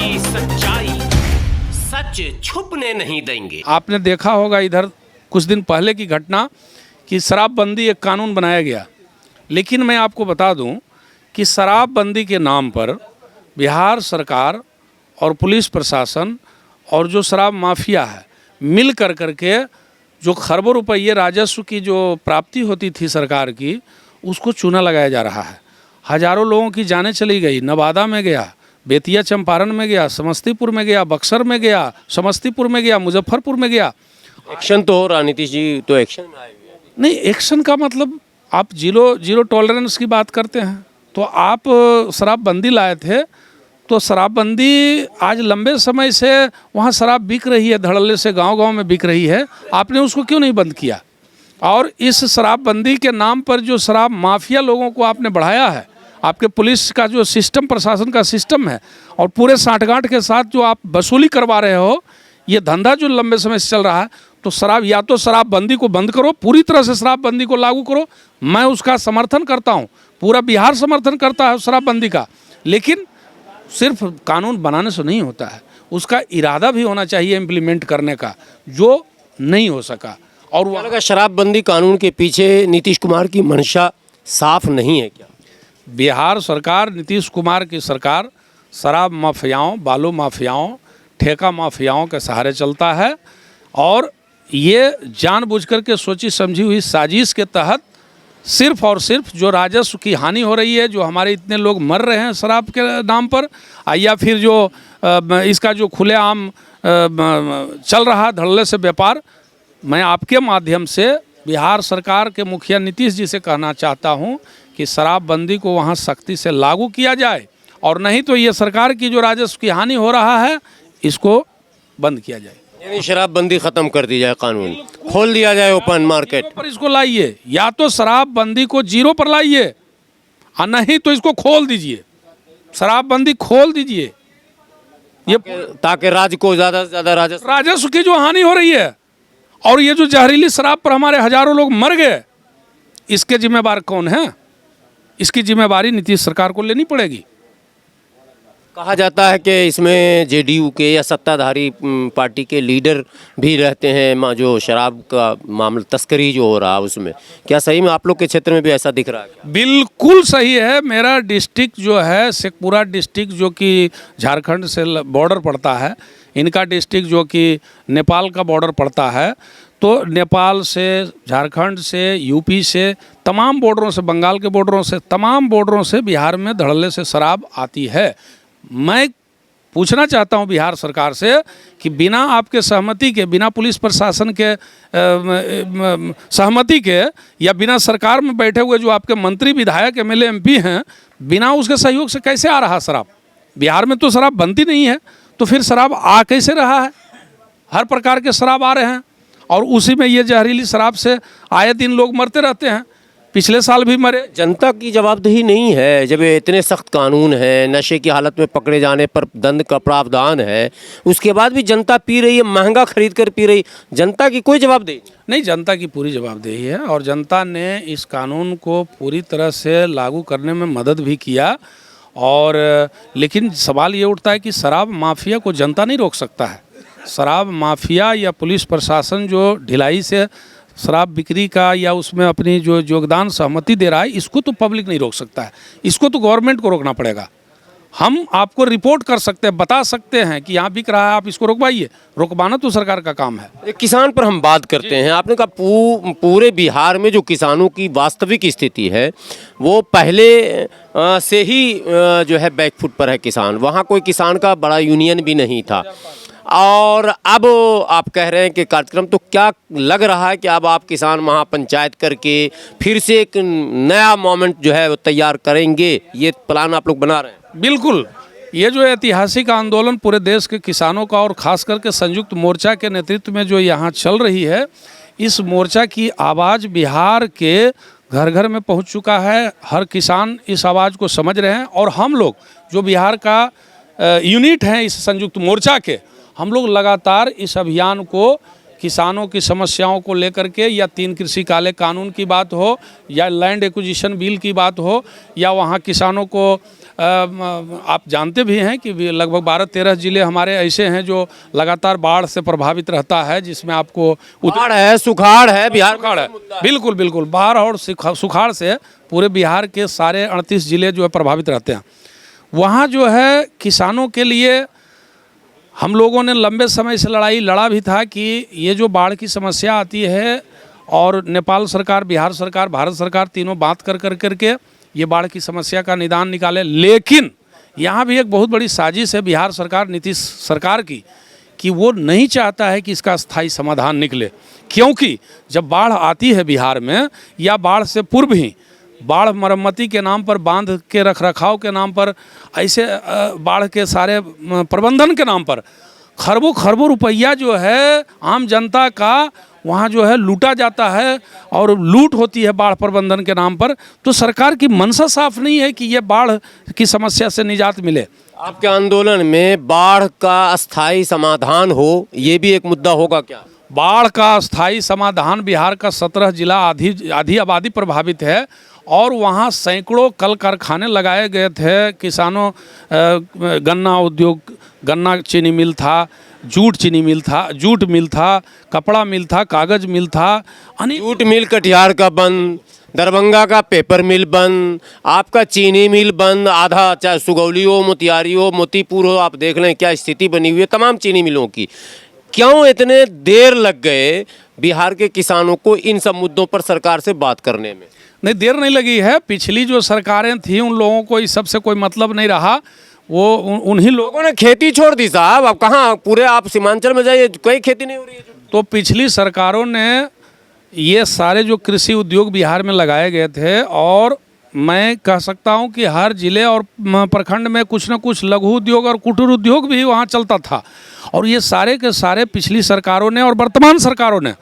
की सच्चाई, सच छुपने नहीं देंगे। आपने देखा होगा इधर कुछ दिन पहले की घटना कि शराबबंदी एक कानून बनाया गया, लेकिन मैं आपको बता दूं कि शराबबंदी के नाम पर बिहार सरकार और पुलिस प्रशासन और जो शराब माफिया है मिल कर करके जो खरबों रुपये राजस्व की जो प्राप्ति होती थी सरकार की, उसको चूना लगाया जा रहा है। हजारों लोगों की जानें चली गई। नवादा में गया, बेतिया चंपारण में गया, समस्तीपुर में गया, बक्सर में गया, समस्तीपुर में गया, मुजफ्फरपुर में गया। एक्शन तो हो रहा, नीतीश जी तो एक्शन में आए हुए हैं। नहीं, एक्शन का मतलब आप जीरो टॉलरेंस की बात करते हैं। तो आप शराबबंदी लाए थे, तो शराबबंदी आज लंबे समय से वहाँ शराब बिक रही है, धड़ल्ले से गांव-गांव में बिक रही है, आपने उसको क्यों नहीं बंद किया? और इस शराबबंदी के नाम पर जो शराब माफिया लोगों को आपने बढ़ाया है, आपके पुलिस का जो सिस्टम, प्रशासन का सिस्टम है, और पूरे साठगांठ के साथ जो आप वसूली करवा रहे हो, ये धंधा जो लंबे समय से चल रहा है, तो शराब, या तो शराबबंदी को बंद करो, पूरी तरह से शराबबंदी को लागू करो। मैं उसका समर्थन करता हूँ, पूरा बिहार समर्थन करता है शराबबंदी का, लेकिन सिर्फ कानून बनाने से नहीं होता है, उसका इरादा भी होना चाहिए इम्प्लीमेंट करने का, जो नहीं हो सका। और क्या लगा शराबबंदी कानून के पीछे नीतीश कुमार की मंशा साफ नहीं है क्या? बिहार सरकार, नीतीश कुमार की सरकार शराब माफियाओं, बालू माफियाओं, ठेका माफियाओं के सहारे चलता है, और ये जानबूझकर के सोची समझी हुई साजिश के तहत सिर्फ और सिर्फ जो राजस्व की हानि हो रही है, जो हमारे इतने लोग मर रहे हैं शराब के नाम पर, या फिर जो इसका जो खुलेआम चल रहा धड़ल्ले से व्यापार, मैं आपके माध्यम से बिहार सरकार के मुखिया नीतीश जी से कहना चाहता हूं कि शराबबंदी को वहां सख्ती से लागू किया जाए, और नहीं तो ये सरकार की जो राजस्व की हानि हो रहा है, इसको बंद किया जाए। यानी शराबबंदी खत्म कर दी जाए, कानून खोल दिया जाए, ओपन मार्केट पर इसको लाइए, या तो शराबबंदी को जीरो पर लाइए, और नहीं तो इसको खोल दीजिए, शराबबंदी खोल दीजिए, ये ताकि राज्य को ज़्यादा से ज़्यादा राजस्व की जो हानि हो रही है, और ये जो जहरीली शराब पर हमारे हजारों लोग मर गए, इसके जिम्मेवार कौन है? इसकी जिम्मेवारी नीतीश सरकार को लेनी पड़ेगी। कहा जाता है कि इसमें जेडीयू के या सत्ताधारी पार्टी के लीडर भी रहते हैं, जो शराब का मामला, तस्करी जो हो रहा है उसमें, क्या सही में आप लोग के क्षेत्र में भी ऐसा दिख रहा है क्या? बिल्कुल सही है। मेरा डिस्ट्रिक्ट जो है शेखपुरा डिस्ट्रिक्ट, जो कि झारखंड से बॉर्डर पड़ता है, इनका डिस्ट्रिक्ट जो कि नेपाल का बॉर्डर पड़ता है, तो नेपाल से, झारखंड से, यूपी से, तमाम बॉर्डरों से, बंगाल के बॉर्डरों से, तमाम बॉर्डरों से बिहार में धड़ल्ले से शराब आती है। मैं पूछना चाहता हूं बिहार सरकार से कि बिना आपके सहमति के, बिना पुलिस प्रशासन के सहमति के, या बिना सरकार में बैठे हुए जो आपके मंत्री, विधायक, एमएलए, एमपी हैं, बिना उसके सहयोग से कैसे आ रहा शराब? बिहार में तो शराब बनती नहीं है, तो फिर शराब आ कैसे रहा है? हर प्रकार के शराब आ रहे हैं, और उसी में ये जहरीली शराब से आए दिन लोग मरते रहते हैं। पिछले साल भी मरे। जनता की जवाबदेही नहीं है जब ये इतने सख्त कानून है, नशे की हालत में पकड़े जाने पर दंड का प्रावधान है, उसके बाद भी जनता पी रही है, महंगा खरीद कर पी रही, जनता की कोई जवाबदेही नहीं? जनता की पूरी जवाबदेही है, और जनता ने इस कानून को पूरी तरह से लागू करने में मदद भी किया। और लेकिन सवाल ये उठता है कि शराब माफिया को जनता नहीं रोक सकता है। शराब माफिया या पुलिस प्रशासन जो ढिलाई से शराब बिक्री का या उसमें अपनी जो योगदान सहमति दे रहा है, इसको तो पब्लिक नहीं रोक सकता है, इसको तो गवर्नमेंट को रोकना पड़ेगा। हम आपको रिपोर्ट कर सकते हैं, बता सकते हैं कि यहाँ बिक रहा है, आप इसको रोकवाइए, रोकवाना तो सरकार का काम है। एक किसान पर हम बात करते हैं। आपने कहा पूरे बिहार में जो किसानों की वास्तविक स्थिति है, वो पहले से ही जो है बैकफुट पर है किसान। वहाँ कोई किसान का बड़ा यूनियन भी नहीं था, और अब आप कह रहे हैं कि कार्यक्रम, तो क्या लग रहा है कि अब आप किसान महापंचायत करके फिर से एक नया मोमेंट जो है वो तैयार करेंगे? ये प्लान आप लोग बना रहे हैं? बिल्कुल। ये जो ऐतिहासिक आंदोलन पूरे देश के किसानों का, और ख़ास करके संयुक्त मोर्चा के नेतृत्व में जो यहाँ चल रही है, इस मोर्चा की आवाज़ बिहार के घर घर में पहुँच चुका है। हर किसान इस आवाज़ को समझ रहे हैं, और हम लोग जो बिहार का यूनिट हैं इस संयुक्त मोर्चा के, हम लोग लगातार इस अभियान को किसानों की समस्याओं को लेकर के, या 3 कृषि काले कानून की बात हो, या लैंड एक्विजिशन बिल की बात हो, या वहाँ किसानों को आप जानते भी हैं कि लगभग 12-13 ज़िले हमारे ऐसे हैं जो लगातार बाढ़ से प्रभावित रहता है, जिसमें आपको बाढ़ है, सुखाड़ है, बिहार सुखाड़ है। बिल्कुल बिल्कुल, बाढ़ और सुखाड़ से पूरे बिहार के सारे 38 ज़िले जो है प्रभावित रहते हैं। वहाँ जो है किसानों के लिए हम लोगों ने लंबे समय से लड़ाई लड़ा भी था कि ये जो बाढ़ की समस्या आती है, और नेपाल सरकार, बिहार सरकार, भारत सरकार तीनों बात कर के ये बाढ़ की समस्या का निदान निकाले। लेकिन यहाँ भी एक बहुत बड़ी साजिश है बिहार सरकार, नीतीश सरकार की, कि वो नहीं चाहता है कि इसका स्थायी समाधान निकले। क्योंकि जब बाढ़ आती है बिहार में, या बाढ़ से पूर्व ही बाढ़ मरम्मती के नाम पर, बांध के रखरखाव के नाम पर, ऐसे बाढ़ के सारे प्रबंधन के नाम पर खरबों खरबों रुपया जो है आम जनता का वहाँ जो है लूटा जाता है, और लूट होती है बाढ़ प्रबंधन के नाम पर। तो सरकार की मंशा साफ नहीं है कि ये बाढ़ की समस्या से निजात मिले। आपके आंदोलन में बाढ़ का अस्थायी समाधान हो, ये भी एक मुद्दा होगा क्या? बाढ़ का स्थायी समाधान, बिहार का 17 जिला आधी आबादी प्रभावित है, और वहाँ सैकड़ों कल कारखाने लगाए गए थे। किसानों, गन्ना उद्योग, गन्ना चीनी मिल था, जूट चीनी मिल था, जूट मिल था, कपड़ा मिल था, कागज़ मिल था, जूट मिल कटिहार का बंद, दरभंगा का पेपर मिल बंद, आपका चीनी मिल बंद, आधा, चाहे सुगौली हो, मोतिहारी हो, मोतीपुर हो, आप देख लें क्या स्थिति बनी हुई है तमाम चीनी मिलों की। क्यों इतने देर लग गए बिहार के किसानों को इन सब मुद्दों पर सरकार से बात करने में? नहीं, देर नहीं लगी है। पिछली जो सरकारें थी उन लोगों को इस सब से कोई मतलब नहीं रहा। वो उन्हीं लोगों ने खेती छोड़ दी साहब। अब कहाँ, पूरे आप सीमांचल में जाइए, कोई खेती नहीं हो रही है। तो पिछली सरकारों ने ये सारे जो कृषि उद्योग बिहार में लगाए गए थे, और मैं कह सकता हूँ कि हर जिले और प्रखंड में कुछ न कुछ लघु उद्योग और कुटीर उद्योग भी वहाँ चलता था। और ये सारे के सारे पिछली सरकारों ने और वर्तमान सरकारों ने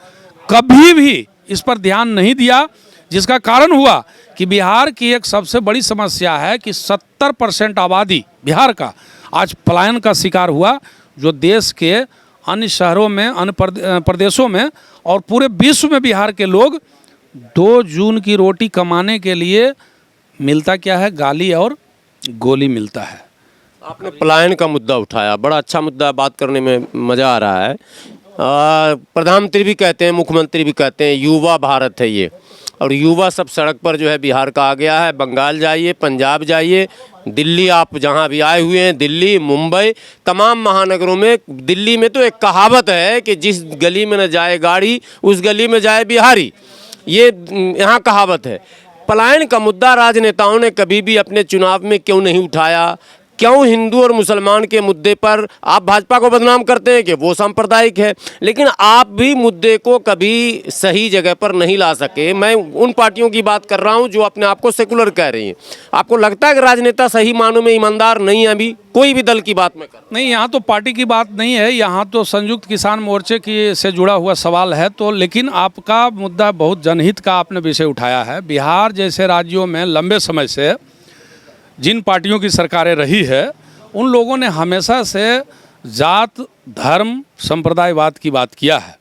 कभी भी इस पर ध्यान नहीं दिया, जिसका कारण हुआ कि बिहार की एक सबसे बड़ी समस्या है कि 70% आबादी बिहार का आज पलायन का शिकार हुआ, जो देश के अन्य शहरों में, अन्य प्रदेशों में और पूरे विश्व में बिहार के लोग 2 जून की रोटी कमाने के लिए मिलता क्या है? गाली और गोली मिलता है। आपने पलायन का मुद्दा उठाया, बड़ा अच्छा मुद्दा, बात करने में मज़ा आ रहा है। प्रधानमंत्री भी कहते हैं, मुख्यमंत्री भी कहते हैं युवा भारत है ये, और युवा सब सड़क पर जो है बिहार का आ गया है। बंगाल जाइए, पंजाब जाइए, दिल्ली, आप जहाँ भी आए हुए हैं, दिल्ली, मुंबई, तमाम महानगरों में। दिल्ली में तो एक कहावत है कि जिस गली में न जाए गाड़ी उस गली में जाए बिहारी, ये यहाँ कहावत है। पलायन का मुद्दा राजनेताओं ने कभी भी अपने चुनाव में क्यों नहीं उठाया? क्यों हिंदू और मुसलमान के मुद्दे पर आप भाजपा को बदनाम करते हैं कि वो सांप्रदायिक है, लेकिन आप भी मुद्दे को कभी सही जगह पर नहीं ला सके। मैं उन पार्टियों की बात कर रहा हूं जो अपने आप को सेकुलर कह रही हैं। आपको लगता है कि राजनेता सही मानों में ईमानदार नहीं है? अभी कोई भी दल की बात में कर नहीं, यहाँ तो पार्टी की बात नहीं है, यहाँ तो संयुक्त किसान मोर्चे की से जुड़ा हुआ सवाल है। तो लेकिन आपका मुद्दा बहुत जनहित का आपने विषय उठाया है। बिहार जैसे राज्यों में लंबे समय से जिन पार्टियों की सरकारें रही है, उन लोगों ने हमेशा से जात, धर्म, संप्रदायवाद की बात किया है।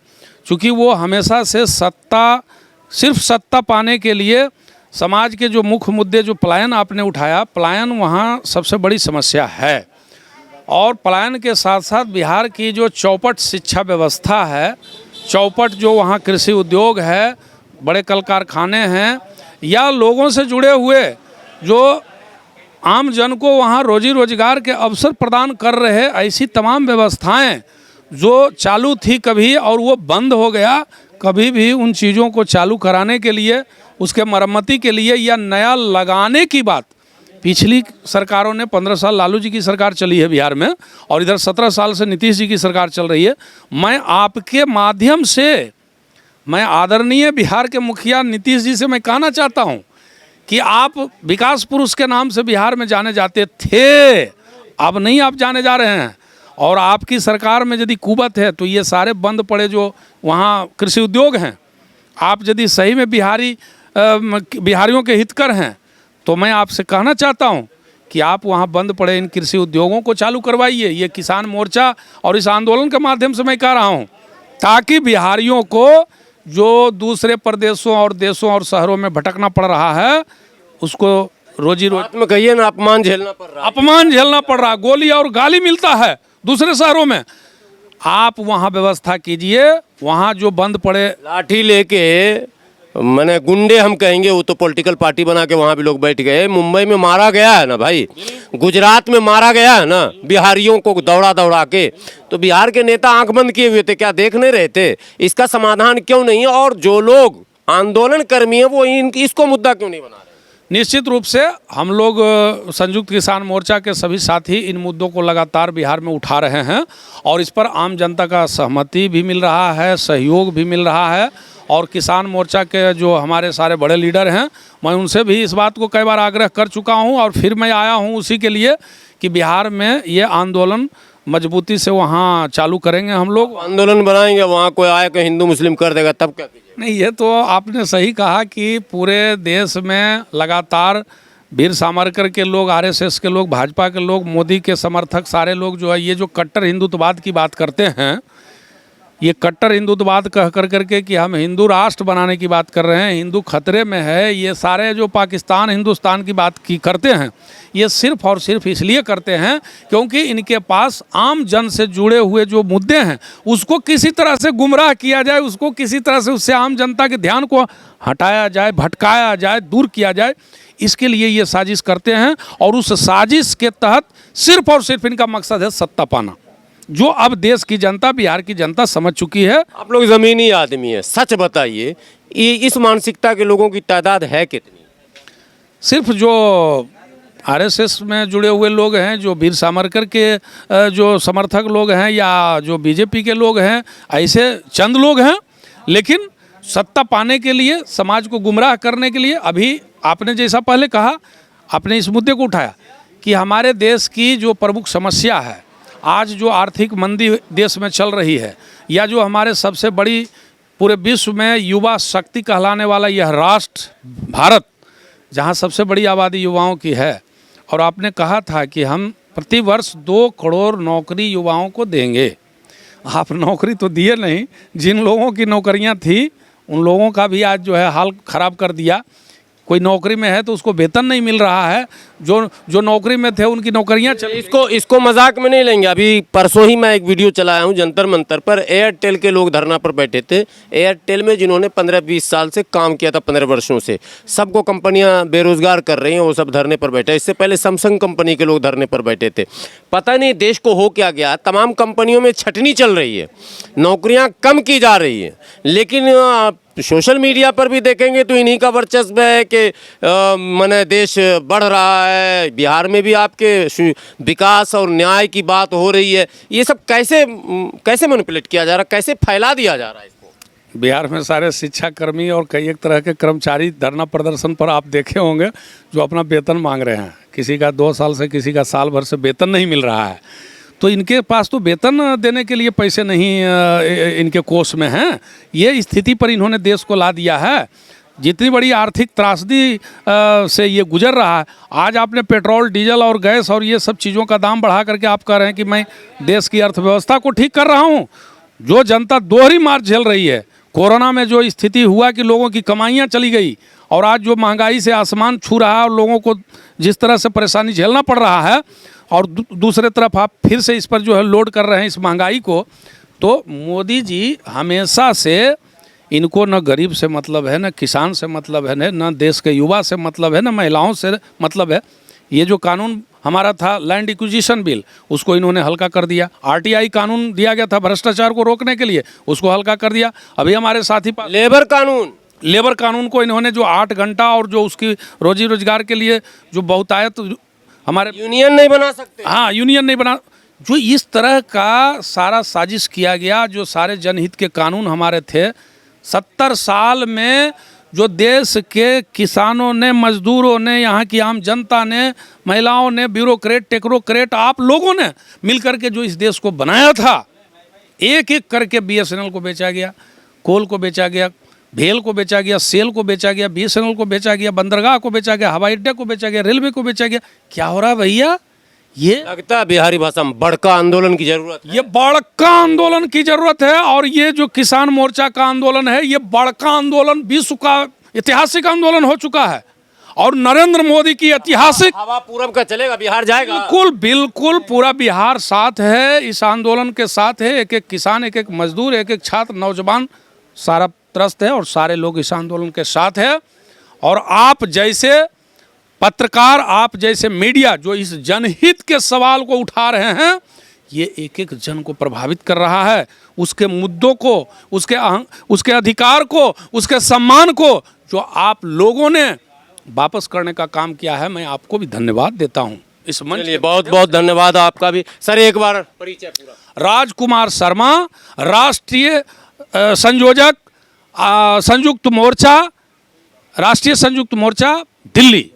चूँकि वो हमेशा से सिर्फ सत्ता पाने के लिए समाज के जो मुख्य मुद्दे, जो पलायन आपने उठाया, पलायन वहाँ सबसे बड़ी समस्या है। और पलायन के साथ साथ बिहार की जो चौपट शिक्षा व्यवस्था है, चौपट जो वहाँ कृषि उद्योग है, बड़े कल कारखाने हैं, या लोगों से जुड़े हुए जो आम जन को वहाँ रोजी रोजगार के अवसर प्रदान कर रहे ऐसी तमाम व्यवस्थाएं जो चालू थी कभी और वो बंद हो गया, कभी भी उन चीज़ों को चालू कराने के लिए, उसके मरम्मती के लिए या नया लगाने की बात पिछली सरकारों ने 15 साल लालू जी की सरकार चली है बिहार में, और इधर 17 साल से नीतीश जी की सरकार चल रही है। मैं आपके माध्यम से, मैं आदरणीय बिहार के मुखिया नीतीश जी से मैं कहना चाहता हूँ कि आप विकास पुरुष के नाम से बिहार में जाने जाते थे, अब नहीं आप जाने जा रहे हैं। और आपकी सरकार में यदि कुवत है तो ये सारे बंद पड़े जो वहाँ कृषि उद्योग हैं, आप यदि सही में बिहारियों के हितकर हैं तो मैं आपसे कहना चाहता हूँ कि आप वहाँ बंद पड़े इन कृषि उद्योगों को चालू करवाइए। ये किसान मोर्चा और इस आंदोलन के माध्यम से मैं कह रहा हूँ ताकि बिहारियों को जो दूसरे प्रदेशों और देशों और शहरों में भटकना पड़ रहा है उसको रोजी बात में कहिए ना, अपमान झेलना पड़ रहा है। अपमान झेलना पड़ रहा है, गोली और गाली मिलता है दूसरे शहरों में। आप वहाँ व्यवस्था कीजिए, वहाँ जो बंद पड़े लाठी लेके, मैंने गुंडे हम कहेंगे, वो तो पॉलिटिकल पार्टी बना के वहाँ भी लोग बैठ गए। मुंबई में मारा गया है ना भाई, गुजरात में मारा गया है ना बिहारियों को दौड़ा दौड़ा के, तो बिहार के नेता आंख बंद किए हुए थे, क्या देख नहीं रहे थे? इसका समाधान क्यों नहीं है? और जो लोग आंदोलन कर्मी हैं वो इसको मुद्दा क्यों नहीं बना रहे? निश्चित रूप से हम लोग संयुक्त किसान मोर्चा के सभी साथी इन मुद्दों को लगातार बिहार में उठा रहे हैं और इस पर आम जनता का सहमति भी मिल रहा है, सहयोग भी मिल रहा है। और किसान मोर्चा के जो हमारे सारे बड़े लीडर हैं, मैं उनसे भी इस बात को कई बार आग्रह कर चुका हूं और फिर मैं आया हूं उसी के लिए कि बिहार में ये आंदोलन मजबूती से वहाँ चालू करेंगे। हम लोग आंदोलन बनाएंगे, वहाँ कोई आए कि हिंदू मुस्लिम कर देगा, तब क्या कीजिए? नहीं, ये तो आपने सही कहा कि पूरे देश में लगातार वीर सावरकर के लोग, आरएसएस के लोग, भाजपा के लोग, मोदी के समर्थक सारे लोग जो है ये जो कट्टर हिंदुत्ववाद की बात करते हैं, ये कट्टर हिंदुत्ववाद कह कर करके कि हम हिंदू राष्ट्र बनाने की बात कर रहे हैं, हिंदू खतरे में है, ये सारे जो पाकिस्तान हिंदुस्तान की बात की करते हैं, ये सिर्फ और सिर्फ इसलिए करते हैं क्योंकि इनके पास आम जन से जुड़े हुए जो मुद्दे हैं उसको किसी तरह से गुमराह किया जाए, उसको किसी तरह से उससे आम जनता के ध्यान को हटाया जाए, भटकाया जाए, दूर किया जाए, इसके लिए ये साजिश करते हैं। और उस साजिश के तहत सिर्फ और सिर्फ इनका मकसद है सत्ता पाना, जो अब देश की जनता, बिहार की जनता समझ चुकी है। आप लोग ज़मीनी आदमी हैं, सच बताइए, इस मानसिकता के लोगों की तादाद है कितनी? सिर्फ जो आरएसएस में जुड़े हुए लोग हैं, जो वीर सावरकर के जो समर्थक लोग हैं या जो बीजेपी के लोग हैं, ऐसे चंद लोग हैं। लेकिन सत्ता पाने के लिए, समाज को गुमराह करने के लिए, अभी आपने जैसा पहले कहा, आपने इस मुद्दे को उठाया कि हमारे देश की जो प्रमुख समस्या है, आज जो आर्थिक मंदी देश में चल रही है, या जो हमारे सबसे बड़ी पूरे विश्व में युवा शक्ति कहलाने वाला यह राष्ट्र भारत, जहाँ सबसे बड़ी आबादी युवाओं की है, और आपने कहा था कि हम प्रतिवर्ष 2 करोड़ नौकरी युवाओं को देंगे। आप नौकरी तो दिए नहीं, जिन लोगों की नौकरियां थी उन लोगों का भी आज जो है हाल ख़राब कर दिया। कोई नौकरी में है तो उसको वेतन नहीं मिल रहा है, जो नौकरी में थे उनकी नौकरियां चल। इसको मजाक में नहीं लेंगे। अभी परसों ही मैं एक वीडियो चलाया हूं जंतर मंतर पर, एयरटेल के लोग धरना पर बैठे थे। एयरटेल में जिन्होंने 15-20 साल से काम किया था, 15 वर्षों से, सबको कंपनियां बेरोजगार कर रही हैं, वो सब धरने पर बैठे। इससे पहले सैमसंग कंपनी के लोग धरने पर बैठे थे। पता नहीं देश को हो क्या गया, तमाम कंपनियों में छटनी चल रही है, नौकरियाँ कम की जा रही हैं। लेकिन सोशल मीडिया पर भी देखेंगे तो इन्हीं का वर्चस्व है कि माने देश बढ़ रहा है, बिहार में भी आपके विकास और न्याय की बात हो रही है। ये सब कैसे मैनिपुलेट किया जा रहा है, कैसे फैला दिया जा रहा है इसको? बिहार में सारे शिक्षा कर्मी और कई एक तरह के कर्मचारी धरना प्रदर्शन पर आप देखे होंगे, जो अपना वेतन मांग रहे हैं। किसी का 2 साल से, किसी का साल भर से वेतन नहीं मिल रहा है, तो इनके पास तो वेतन देने के लिए पैसे नहीं इनके कोष में हैं। ये स्थिति पर इन्होंने देश को ला दिया है। जितनी बड़ी आर्थिक त्रासदी से ये गुजर रहा है, आज आपने पेट्रोल, डीजल और गैस और ये सब चीज़ों का दाम बढ़ा करके आप कह रहे हैं कि मैं देश की अर्थव्यवस्था को ठीक कर रहा हूँ। जो जनता दोहरी मार झेल रही है, कोरोना में जो स्थिति हुआ कि लोगों की कमाइयाँ चली गई, और आज जो महंगाई से आसमान छू रहा है और लोगों को जिस तरह से परेशानी झेलना पड़ रहा है, और दूसरे तरफ आप फिर से इस पर जो है लोड कर रहे हैं इस महंगाई को, तो मोदी जी हमेशा से, इनको न गरीब से मतलब है, न किसान से मतलब है, न देश के युवा से मतलब है, न महिलाओं से मतलब है। ये जो कानून हमारा था लैंड एक्विजिशन बिल, उसको इन्होंने हल्का कर दिया। आरटीआई कानून दिया गया था भ्रष्टाचार को रोकने के लिए, उसको हल्का कर दिया। अभी हमारे साथी लेबर कानून को इन्होंने जो 8 घंटा और जो उसकी रोजी रोजगार के लिए जो बहुतायत हमारे यूनियन नहीं बना सकते, हाँ यूनियन नहीं बना, जो इस तरह का सारा साजिश किया गया, जो सारे जनहित के कानून हमारे थे 70 साल में, जो देश के किसानों ने, मजदूरों ने, यहाँ की आम जनता ने, महिलाओं ने, ब्यूरोक्रेट, टेक्नोक्रेट, आप लोगों ने मिलकर के जो इस देश को बनाया था, एक एक करके बीएसएनएल को बेचा गया, कोल को बेचा गया, भेल को बेचा गया, सेल को बेचा गया, बीएसएनएल को बेचा गया, बंदरगाह को बेचा गया, हवाई अड्डे को बेचा गया, रेलवे को बेचा गया। क्या हो रहा है भैया? ये लगता है बिहारी भाषा में बड़का आंदोलन की जरूरत है। ये बड़का आंदोलन की जरूरत है। और ये जो किसान मोर्चा का आंदोलन है, ये बड़का आंदोलन, विश्व का ऐतिहासिक आंदोलन हो चुका है। और नरेंद्र मोदी की ऐतिहासिक, हवा पूरब का चलेगा, बिहार जाएगा। बिल्कुल बिल्कुल पूरा बिहार साथ है, इस आंदोलन के साथ है। एक एक किसान, एक एक मजदूर, एक एक छात्र, नौजवान, सारा त्रस्त है और सारे लोग इस आंदोलन के साथ है। और आप जैसे पत्रकार, आप जैसे मीडिया जो इस जनहित के सवाल को उठा रहे हैं, ये एक एक जन को प्रभावित कर रहा है। उसके मुद्दों को, उसके अधिकार को, उसके सम्मान को जो आप लोगों ने वापस करने का काम किया है, मैं आपको भी धन्यवाद देता हूं इस मंच चलिए, बहुत बहुत धन्यवाद आपका भी। सर एक बार परिचय पूरा। राजकुमार शर्मा, राष्ट्रीय संयोजक, संयुक्त मोर्चा, राष्ट्रीय संयुक्त मोर्चा, दिल्ली।